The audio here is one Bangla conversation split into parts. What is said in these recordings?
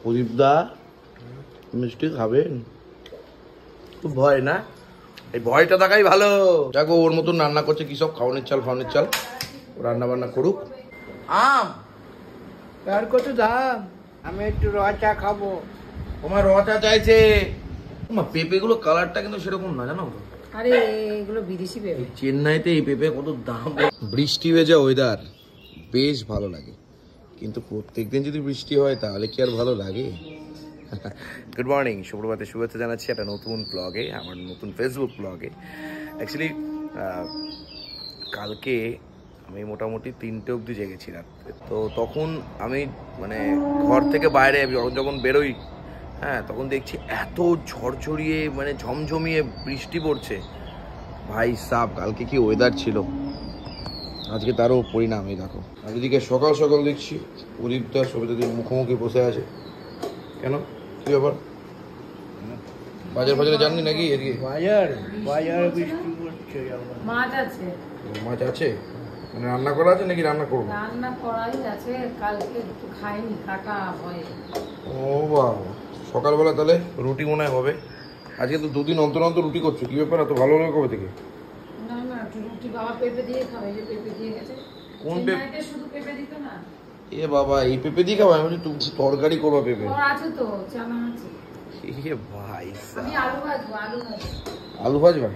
প্রদীপ দা মিষ্টি খাবেন? খুব ভয় না? এই ভয়টা থাকাই ভালো। দেখো ওর মতন রান্না করছে কি সব খাওয়ানোর চাল ও রান্না বান্না করুক। আম তার কত দাম? আমি একটু রচা খাবো। তোমার রচা চাইছে। পেঁপে গুলো কালারটা কিন্তু সেরকম না, জানো তো? আরে এগুলো বিদেশি পেঁপে। চেন্নাইতে এই পেঁপে কত দাম। বৃষ্টি ভেজা ওয়েদার বেশ ভালো লাগে, কিন্তু প্রত্যেকদিন যদি বৃষ্টি হয় তাহলে কি আর ভালো লাগে? গুড মর্নিং, সুপ্রভাতে শুভেচ্ছা জানাচ্ছি একটা নতুন ব্লগে, আমার নতুন ফেসবুক ব্লগে। অ্যাকচুয়ালি কালকে আমি মোটামুটি 3টে অবধি জেগেছি রাত্রে। তো তখন আমি মানে ঘর থেকে বাইরে যখন বেরোই, হ্যাঁ, তখন দেখছি এত ঝড়ঝড়িয়ে মানে ঝমঝমিয়ে বৃষ্টি পড়ছে। ভাই সাব, কালকে কি ওয়েদার ছিল, আজকে তারও পরিণাম। এই দেখো, আর এদিকে সকাল সকাল দেখছি প্রদীপটা সবিতাদির মুখোমুখি বসে আছে। কেন, কি ব্যাপার? বাজারে যাননি নাকি? এদিকে বাজার বৃষ্টি পড়ছে। মাছ আছে। মাছ আছে মানে রান্না করা আছে নাকি রান্না করবো? রান্না করাই আছে, কালকে একটু খাইনি, কাটা হয়। ও বাবা, সকালবেলা তাহলে রুটি মনে হয় হবে। আজকে তো 2 দিন অন্তর অন্তর রুটি করছো, কি ব্যাপার? এত ভালো লাগে কবে থেকে? না না, রুটি বাবা পেঁপে দিয়ে খাবে, যে পেঁপে দিয়ে গেছে। কোন পেঁপে? শুধু পেঁপে দিত না। এ বাবা, এই পেঁপে দিয়ে খাবো? আমি তুমি তরকারি করবো পেঁপে? ওর আছে তো, চানা আছে। এ ভাই, আমি আলু ভাজবো। আলু ভাজবা?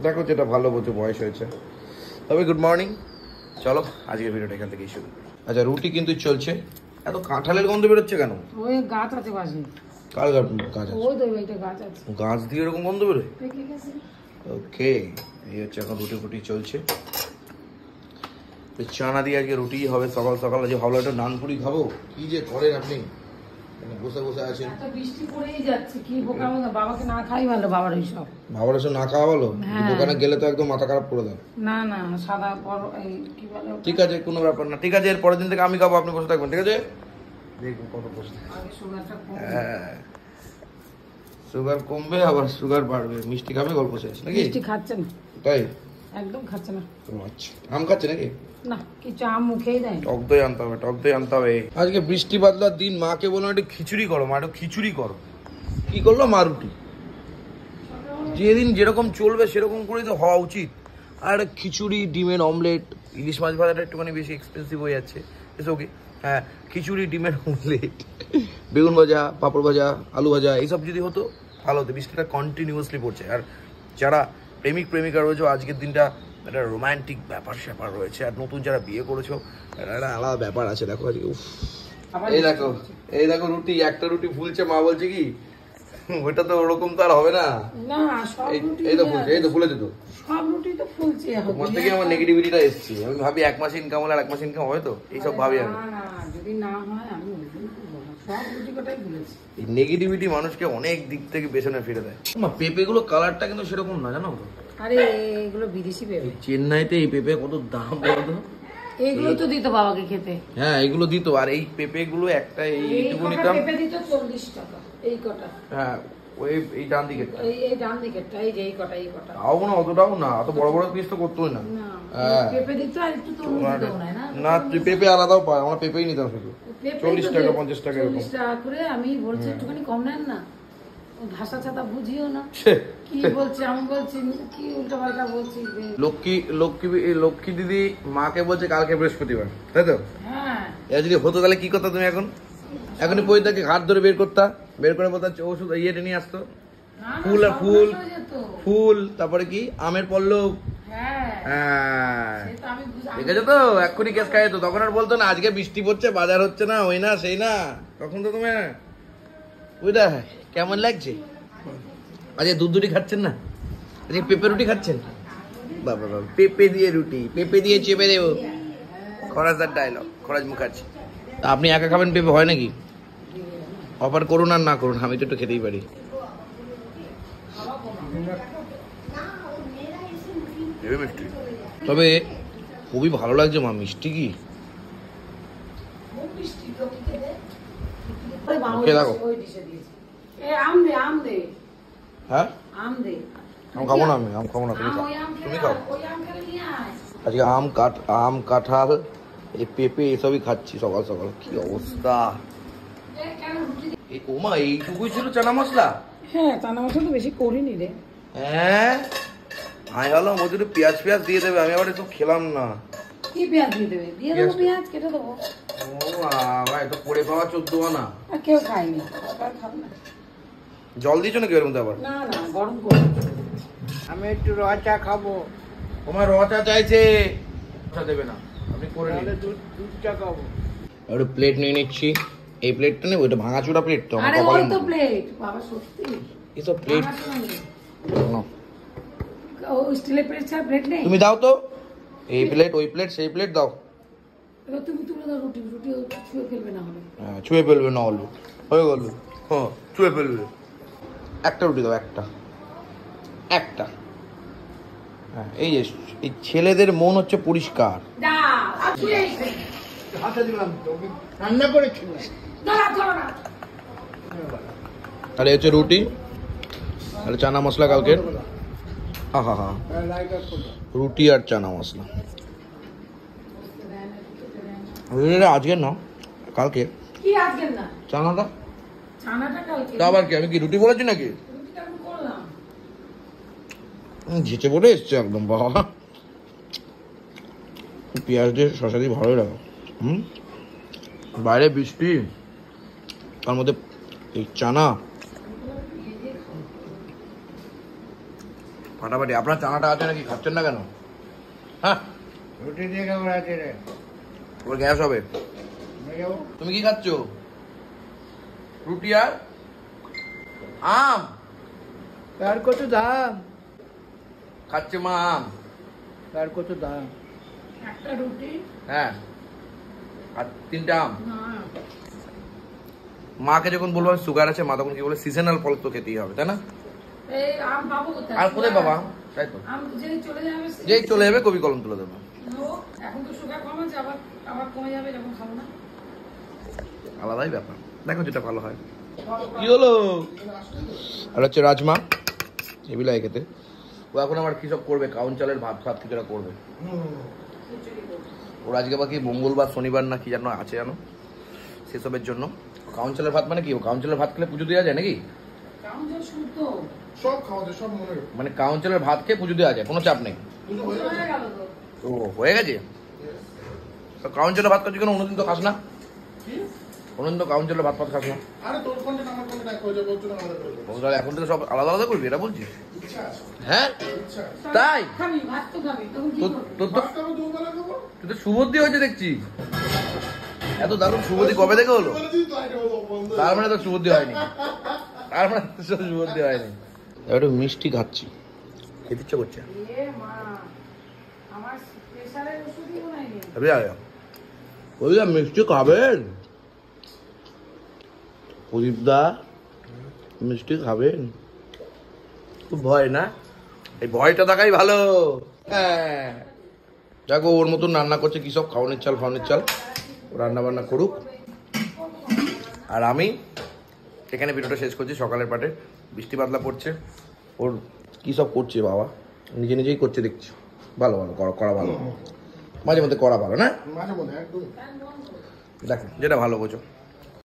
দেখো যেটা ভালো বলছো, বয়স হয়েছে। তবে গুড মর্নিং, চলো আজকের ভিডিওটা এখান থেকেই শুরু। আচ্ছা, রুটি কিন্তু চলছে। এত কাঁঠালের গন্ধ বেরোচ্ছে কেন? ওই গাছ আছে পাশে। কার গাছ আছে? ওই তো এইটা গাছ আছে। গাছ দিয়ে এরকম গন্ধ বেরোয়? পেকে গেছে। ওকে, এই হচ্ছে এখন রুটি চলছে। চানা দিয়ে আজকে রুটি হবে সকাল সকাল। আজকে ভাবলো একটা নানপুরি খাবো। কি যে করেন আপনি, বসে বসে আছেন। এত বৃষ্টি পড়েই যাচ্ছে, কি বোকা মতো। বাবাকে না খাই ভালো, বাবার ওই সব। বাবার এসব না খাওয়া ভালো? দোকানে গেলে তো একদম মাথা খারাপ করে দেয়। না না, সাদা এই কি বলে, ঠিক আছে, কোনো ব্যাপার না। ঠিক আছে, এর পরের দিন থেকে আমি খাবো, আপনি বসে থাকবেন। ঠিক আছে, দেখুন কত বসে। হ্যাঁ, সুগার কমবে আবার সুগার বাড়বে। মিষ্টি খাবে, গল্প শেষ নাকি? মিষ্টি খাচ্ছে না, তাই? একদম খাচ্ছে না। আচ্ছা, আম খাচ্ছে নাকি? না, কিছু আম মুখেই দেয়। টক দই আনতে হবে। আজকে বৃষ্টি বাদলার দিন, মাকে বললাম একটু খিচুড়ি করো, মা একটু খিচুড়ি করো। কি করলো মা? রুটি। যেদিন যেরকম চলবে সেরকম করেই তো হওয়া উচিত। আর একটা খিচুড়ি, ডিমের অমলেট, ইলিশ মাছ ভাজাটা একটুখানি বেশি এক্সপেন্সিভ হয়ে যাচ্ছে। ওকে, হ্যাঁ, খিচুড়ি, ডিমের অমলেট, বেগুন ভাজা, পাঁপড় ভাজা, আলু ভাজা, এইসব যদি হতো ভালো হতো। বৃষ্টিটা কন্টিনিউয়াসলি পড়ছে। আর যারা প্রেমিকা রয়েছে, আজকের দিনটা একটা রোমান্টিক ব্যাপার রয়েছে। আর নতুন যারা বিয়ে করেছো, একটা আলাদা ব্যাপার আছে। দেখো আজকে, এই দেখো রুটি, একটা রুটি ফুলছে। মা বলছে কি, ওইটা তো ওরকম তো আর হবে না। না, সব রুটি এই তো ফুলেছে তো। সব রুটি তো ফুলছে। তোমার থেকে আমার নেগেটিভিটিটা এসছে। আমি ভাবি 1 মাসে ইনকাম হলে আর 1 মাসে ইনকাম হবে তো, এইসব ভাবি আমি। না, যদি না হয় আমি সব রুটি কটাই ফুলেছি। এই নেগেটিভিটি মানুষকে অনেক দিক থেকে পেছনে ফিরে দেয়। পেঁপে গুলো কালারটা কিন্তু সেরকম না, জানো তো? আরে এগুলো বিদেশি পেঁপে। চেন্নাইতে এই পেঁপে কত দাম বলতো? এইগুলো তো দিত বাবাকে খেতে। হ্যাঁ, এগুলো দিত। আর এই পেঁপে গুলো একটা এইটুকু নিতাম, পেঁপে দিত 40 টাকা এই কটা। হ্যাঁ, ওই এই ডান দিকে, এই ডান দিকেরটা, এই যে এই কটা। তাও না, অতটাও না, অত বড় বড় পিস তো করতোই না। পেঁপে দিত আর একটু তরমুজ দাও না। না, পেঁপে আলাদাও পায়, আমরা পেঁপেই নিতাম শুধু। 40 টাকা 50 টাকা এরকম। 40 টাকা করে। আমি বলছি একটুখানি কম নেন না, ভাষা ছাতা বুঝিও না। কি বলছে, আমি বলছি কি উল্টো পাল্টা বলছি। লক্ষ্মী দিদি মাকে বলছে কালকে বৃহস্পতিবার, তাই তো? হ্যাঁ, এবার যদি হতো তাহলে কি করতে তুমি? এখনই পরিতাকে হাত ধরে বের করে বলতে ওষুধ ইয়েটা নিয়ে আসতো। ফুল, তারপরে কি আমের পল্লব। হ্যাঁ, দেখেছো তো, এক্ষুনি কেস খাই তো। তখন আর বলতো না আজকে বৃষ্টি পড়ছে, বাজার হচ্ছে না, ওই না সেই না। তখন তো তুমি ওইটা কেমন লাগছে? আজকে দুধ খাচ্ছেন না, আজকে পেঁপে রুটি খাচ্ছেন। বাবা, পেঁপে দিয়ে রুটি, পেঁপে দিয়ে চেপে দেবো। খরাজদার ডায়লগ, খরাজ মুখার্জি। আপনি একা খাবেন পেঁপে, হয় নাকি? অফার করুন আর না করুন, আমি তো একটু খেতেই পারি। তবে খুবই ভালো লাগছে মা, মিষ্টি কি দেখো। হ্যাঁ, আম খাবো না, আমি আম খাবো না, তুমি খাও। আজকে আম কাঁঠাল এই পেঁপে এসবই খাচ্ছি সকাল সকাল। কি অবস্থা! এই ওমা এইটুকুই ছিল চানা মশলা? হ্যাঁ, চানা মশলা তো বেশি করিনি রে। হ্যাঁ, আমি ভাবলাম ওদের একটু পেঁয়াজ দিয়ে দেবে, আমি আবার একটু খেলাম না। কি পেঁয়াজ দিয়ে দেবে? দিয়ে দেবো, পেঁয়াজ কেটে দেবো। ও বাবা, এটা পড়ে পাওয়া 14 আনা। আর কেউ খায়নি, আর খাবে না। জল দিয়েছো নাকি এর মধ্যে আবার? না না, গরম করে। আমি একটু র চা খাবো। তোমার রটা চাইছে, রটা দেবে না, আপনি করে নিন। দুধ চা খাবো। একটু প্লেট নিয়ে নিচ্ছি। এই প্লেটটা নেবো, এটা ভাঙাচোরা প্লেট তো আমার আরে ওই কপালের তো মতো। প্লেট, বাবা সত্যি। এসব প্লেট নাও। ও স্টিলের প্লেট ছাড়া প্লেট নেই? তুমি দাও তো, এই প্লেট ওই প্লেট সেই প্লেট দাও। এবার তুমি তুলে দাও, রুটি ছুঁয়ে ফেলবে না হলে। হ্যাঁ, ছুঁয়ে ফেলবে না হলে হয়ে গেল। হ্যাঁ, ছুঁয়ে ফেলবে। একটা রুটি দাও, একটা। হ্যাঁ, এই যে এই ছেলেদের মন হচ্ছে পরিষ্কার। হাতে দিলাম তো, রান্না করেছি না। তাহলে হচ্ছে রুটি আর চানা মশলা কালকের। হা রুটি আর চানা মশলা আজকের না, কালকে কি আজকের না? চানাটা ছানাটা কালকে। তা আবার কি, আমি কি রুটি বলেছি নাকি? রুটিটা আমি করলাম। ঝেঁচে পড়ে এসছে একদম। বাবা, পেঁয়াজ দিয়ে শশা দিয়ে ভালোই লাগে। বাইরে বৃষ্টি, তার মধ্যে এই চানা ফাটাফাটি। আপনার চানাটা আছে নাকি, খাচ্ছেন না কেন? হ্যাঁ, রুটি দিয়ে কেমন আছে রে? ওর গ্যাস হবে। তুমি কি খাচ্ছ? রুটি আর আম তার কত দাম? খাচ্ছে মা আম। তার কত দাম? একটা রুটি। হ্যাঁ, আর 3টা আম। মাকে যখন বলবো সুগার আছে, মা তখন কি বলে, সিজনাল ফল তো খেতেই হবে, তাই না? এই আম পাবো কোথায়? আর কোথায় বাবা? তাই তো, আম যেই চলে যাবে যেই চলে যাবে কবি কলম তুলে দেবো। এখন তো সুগার কম আছে, আবার কমে যাবে যখন খাবো না। আলাদাই ব্যাপার, দেখো যেটা ভালো হয়। কি হলো? আর হচ্ছে রাজমা, এবিলাই খেতে। ও এখন আমার কি সব করবে, কাউন চালের ভাত কিছুটা করবে। ওর আজকে বাকি মঙ্গলবার শনিবার না কি যেন আছে জানো, সেসবের জন্য। কাউন চালের ভাত মানে কি, ও কাউন চালের ভাত খেলে পুজো দেওয়া যায় নাকি? সব খাওয়া যায়, সব মনে মানে কাউন চালের ভাত খেয়ে পুজো দেওয়া যায়, কোনো চাপ নেই। পুজো হয়ে গেছে। ও হয়ে গেছে। কাউন চালের ভাত খাচ্ছি কেন? অন্যদিন তো খাস না। অন্যদিন তো কাউন চালের ভাত খাস না। আরে তোর কন্টেন্ট আমার কন্টেন্ট এক হয়ে যাবে, ওর জন্য আলাদা করে দেবো। তাহলে এখন থেকে সব আলাদা আলাদা করবি, এটা বলছিস? ইচ্ছা আছে, হ্যাঁ ইচ্ছা আছে। তাই? খাবি ভাত তো খাবি, তখন কি করবি? তোর তো ভাত খাবো, দুবেলা খাবো। তুই তো সুবুদ্ধি হয়েছে দেখছি। এত দারুণ সুবুদ্ধি কবে থেকে হলো? দুবেলা দিই তো আগে হলো, বন্ধ। তার মানে তো সুবুদ্ধি হয়নি, তার মানে তো সুবুদ্ধি হয়নি। একটু মিষ্টি খাচ্ছি, খেতে ইচ্ছে করছে। এ মা, আমার প্রেসারের ওষুধই বানাইনি। বললাম মিষ্টি খাবেন? প্রদীপ দা, মিষ্টি খাবেন? খুব ভয় না, এই ভয়টা থাকাই ভালো। হ্যাঁ, দেখো ওর মতন রান্না করছে কি সব, খাওয়ানোর চাল চাল, ও রান্না বান্না করুক। আর আমি এখানে ভিডিওটা শেষ করছি। সকালের পাটে বৃষ্টি বাদলা পড়ছে, ওর কি সব করছে বাবা, নিজেই করছে দেখছি। ভালো করা ভালো, মাঝে মধ্যে করা ভালো না? মাঝে মধ্যে একদম। দেখো যেটা ভালো বোঝো।